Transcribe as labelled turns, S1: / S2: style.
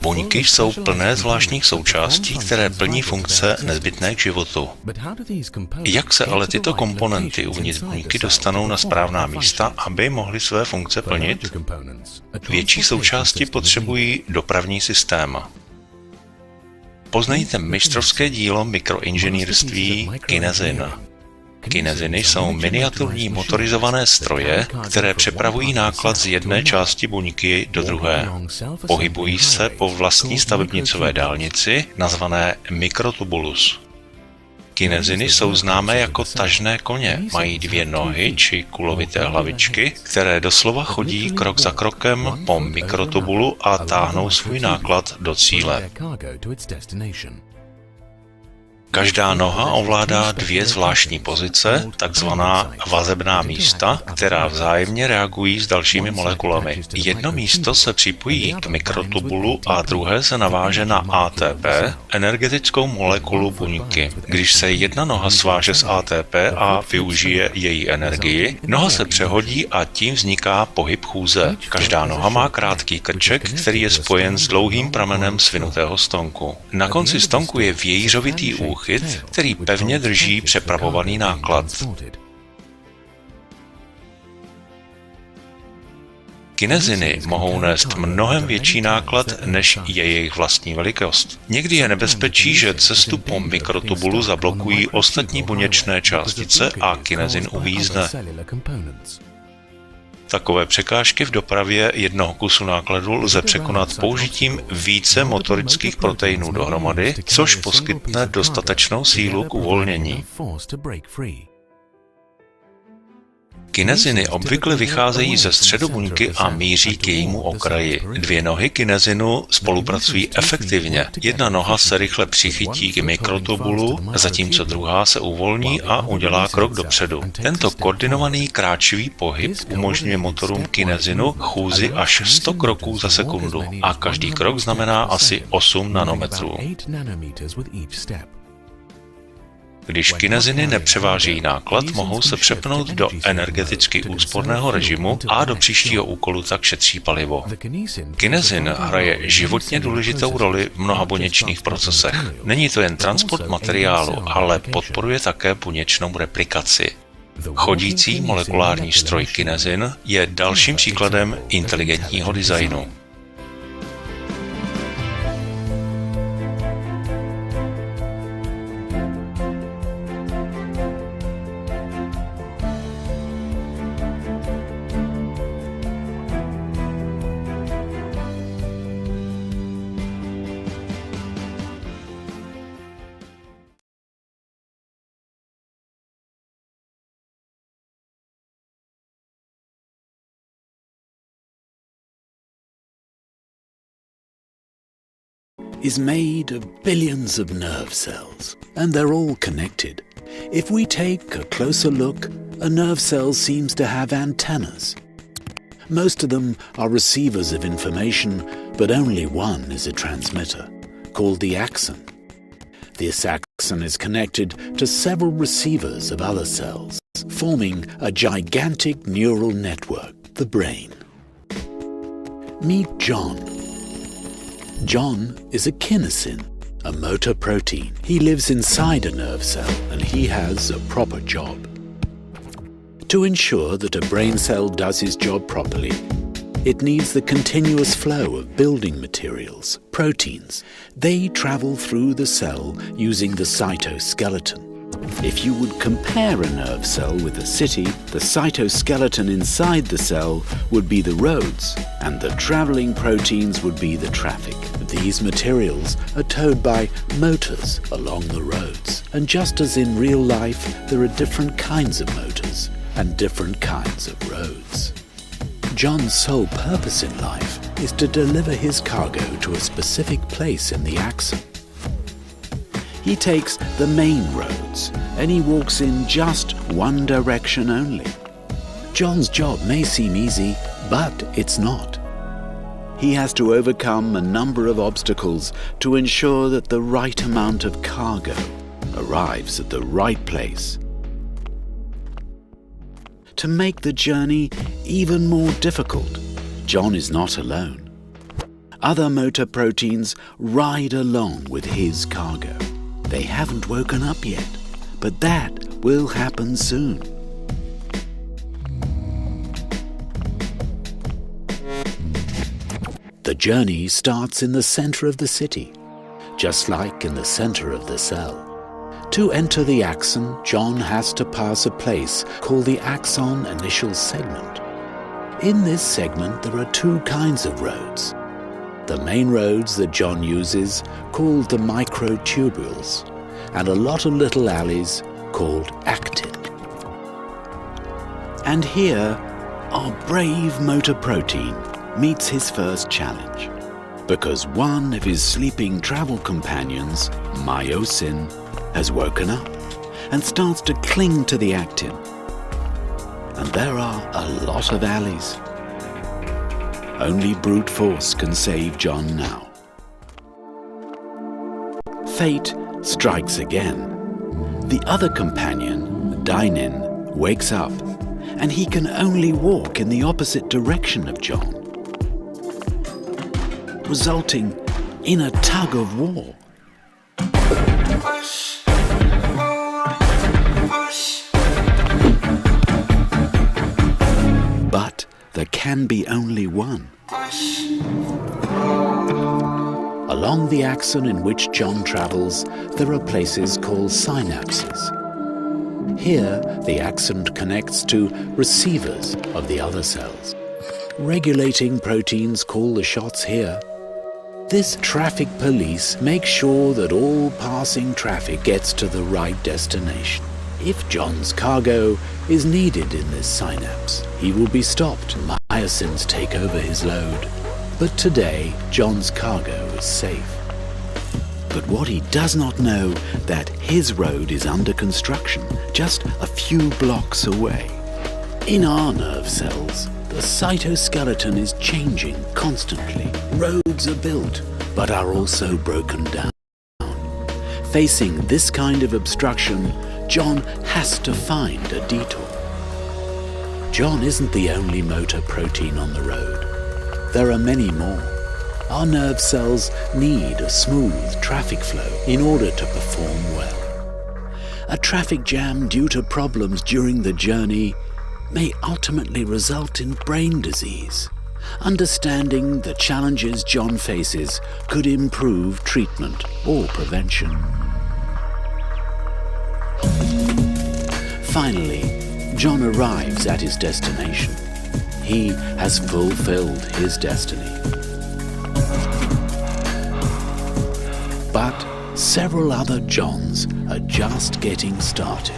S1: Buňky jsou plné zvláštních součástí, které plní funkce nezbytné k životu. Jak se ale tyto komponenty uvnitř buňky dostanou na správná místa, aby mohly své funkce plnit? Větší součásti potřebují dopravní systém. Poznejte mistrovské dílo mikroinženýrství Kinesin. Kinesiny jsou miniaturní motorizované stroje, které přepravují náklad z jedné části buňky do druhé. Pohybují se po vlastní stavebnicové dálnici, nazvané mikrotubulus. Kinesiny jsou známé jako tažné koně. Mají 2 nohy či kulovité hlavičky, které doslova chodí krok za krokem po mikrotubulu a táhnou svůj náklad do cíle. Každá noha ovládá 2 zvláštní pozice, takzvaná vazebná místa, která vzájemně reagují s dalšími molekulami. Jedno místo se připojí k mikrotubulu a druhé se naváže na ATP, energetickou molekulu buňky. Když se jedna noha sváže s ATP a využije její energii, noha se přehodí a tím vzniká pohyb chůze. Každá noha má krátký krček, který je spojen s dlouhým pramenem svinutého stonku. Na konci stonku je vějířovitý úchyt, který pevně drží přepravovaný náklad. Kinesiny mohou nést mnohem větší náklad, než je jejich vlastní velikost. Někdy je nebezpečí, že cestu po mikrotubulu zablokují ostatní buněčné částice a kinesin uvízne. Takové překážky v dopravě jednoho kusu nákladu lze překonat použitím více motorických proteinů dohromady, což poskytne dostatečnou sílu k uvolnění. Kinesiny obvykle vycházejí ze středu buňky a míří k jejímu okraji. 2 nohy kinesinu spolupracují efektivně. Jedna noha se rychle přichytí k mikrotubulu, zatímco druhá se uvolní a udělá krok dopředu. Tento koordinovaný kráčivý pohyb umožňuje motorům kinesinu chůzi až 100 kroků za sekundu a každý krok znamená asi 8 nanometrů. Když kinesiny nepřevážejí náklad, mohou se přepnout do energeticky úsporného režimu a do příštího úkolu tak šetří palivo. Kinesin hraje životně důležitou roli v mnoha buněčných procesech. Není to jen transport materiálu, ale podporuje také buněčnou replikaci. Chodící molekulární stroj Kinesin je dalším příkladem inteligentního designu.
S2: is made of billions of nerve cells, and they're all connected. If we take a closer look, a nerve cell seems to have antennas. Most of them are receivers of information, but only one is a transmitter, called the axon. This axon is connected to several receivers of other cells, forming a gigantic neural network, the brain. Meet John. John is a kinesin, a motor protein. He lives inside a nerve cell and he has a proper job. To ensure that a brain cell does his job properly, it needs the continuous flow of building materials, proteins. They travel through the cell using the cytoskeleton. If you would compare a nerve cell with a city, the cytoskeleton inside the cell would be the roads, and the traveling proteins would be the traffic. These materials are towed by motors along the roads. And just as in real life, there are different kinds of motors and different kinds of roads. John's sole purpose in life is to deliver his cargo to a specific place in the axon. He takes the main roads and he walks in just one direction only. John's job may seem easy, but it's not. He has to overcome a number of obstacles to ensure that the right amount of cargo arrives at the right place. To make the journey even more difficult, John is not alone. Other motor proteins ride along with his cargo. They haven't woken up yet, but that will happen soon. The journey starts in the center of the city, just like in the center of the cell. To enter the axon, John has to pass a place called the axon initial segment. In this segment, there are two kinds of roads. The main roads that John uses, called the microtubules, and a lot of little alleys called actin. And here, our brave motor protein meets his first challenge, because one of his sleeping travel companions, myosin, has woken up and starts to cling to the actin. And there are a lot of alleys. Only brute force can save John now. Fate strikes again. The other companion, Dynin, wakes up, and he can only walk in the opposite direction of John, resulting in a tug of war. But there can be only one. Along the axon in which John travels, there are places called synapses. Here, the axon connects to receivers of the other cells. Regulating proteins call the shots here. This traffic police makes sure that all passing traffic gets to the right destination. If John's cargo is needed in this synapse, he will be stopped. Myosins take over his load. But today, John's cargo is safe. But what he does not know, that his road is under construction, just a few blocks away. In our nerve cells, the cytoskeleton is changing constantly. Roads are built, but are also broken down. Facing this kind of obstruction, John has to find a detour. John isn't the only motor protein on the road. There are many more. Our nerve cells need a smooth traffic flow in order to perform well. A traffic jam due to problems during the journey may ultimately result in brain disease. Understanding the challenges John faces could improve treatment or prevention. Finally, John arrives at his destination. He has fulfilled his destiny. But several other Johns are just getting started.